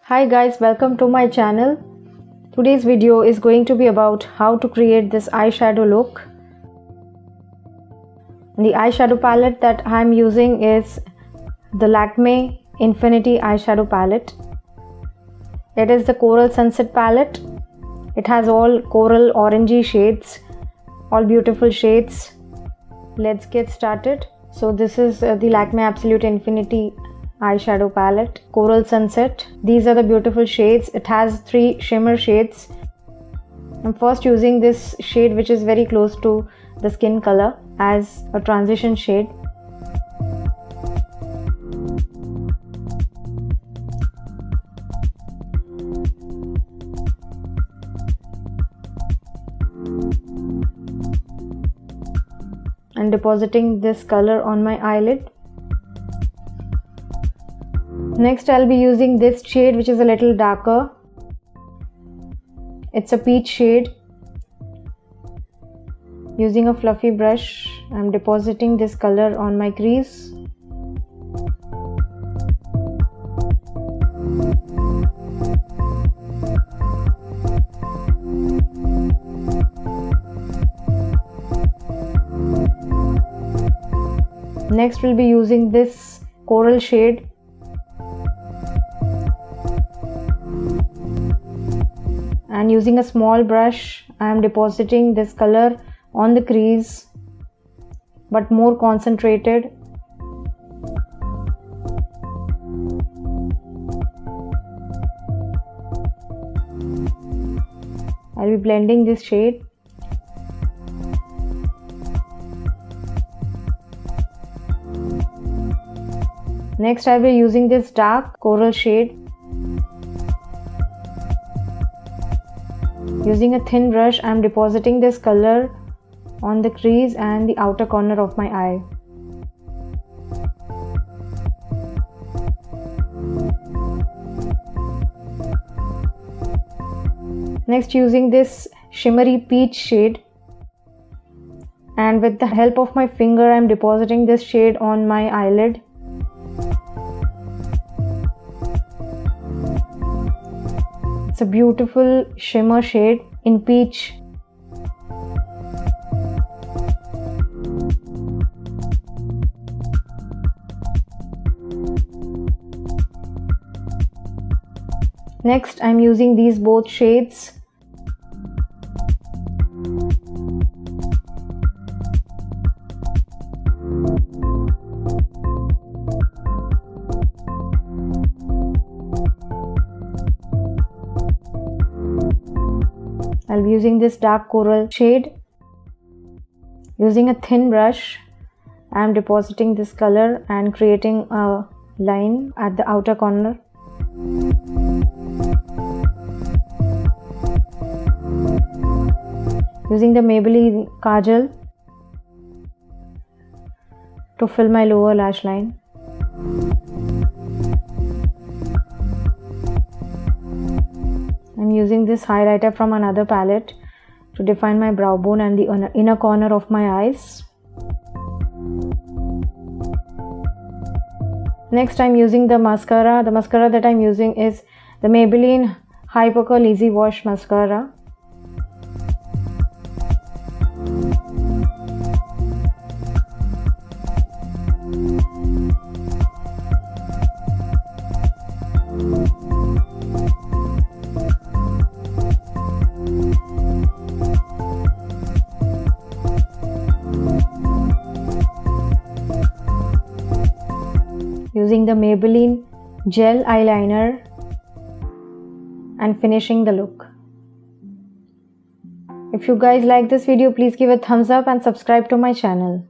Hi guys, welcome to my channel. Today's video is going to be about how to create this eyeshadow look. The eyeshadow palette that I'm using is the Lakme Infinity eyeshadow palette. It is the Coral Sunset palette. It has all coral orangey shades, all beautiful shades. Let's get started. So this is the Lakme Absolute Infinity eyeshadow palette, Coral Sunset. These are the beautiful shades. It has 3 shimmer shades. I'm first using this shade which is very close to the skin color as a transition shade. And depositing this color on my eyelid. Next I'll be using this shade which is a little darker. It's a peach shade. Using a fluffy brush, I'm depositing this color on my crease. Next we'll be using this coral shade. And using a small brush, I am depositing this color on the crease, but more concentrated. I'll be blending this shade. Next, I'll be using this dark coral shade. Using a thin brush, I am depositing this color on the crease and the outer corner of my eye. Next, using this shimmery peach shade, and with the help of my finger, I am depositing this shade on my eyelid. It's a beautiful shimmer shade in peach. Next, I'm using these both shades. I'll be using this dark coral shade. Using a thin brush, I am depositing this color and creating a line at the outer corner. Using the Maybelline kajal to fill my lower lash line. I'm using this highlighter from another palette to define my brow bone and the inner corner of my eyes. Next, I'm using the mascara. The mascara that I'm using is the Maybelline Hyper Curl Easy Wash Mascara. Using the Maybelline gel eyeliner and finishing the look. If you guys like this video, please give a thumbs up and subscribe to my channel.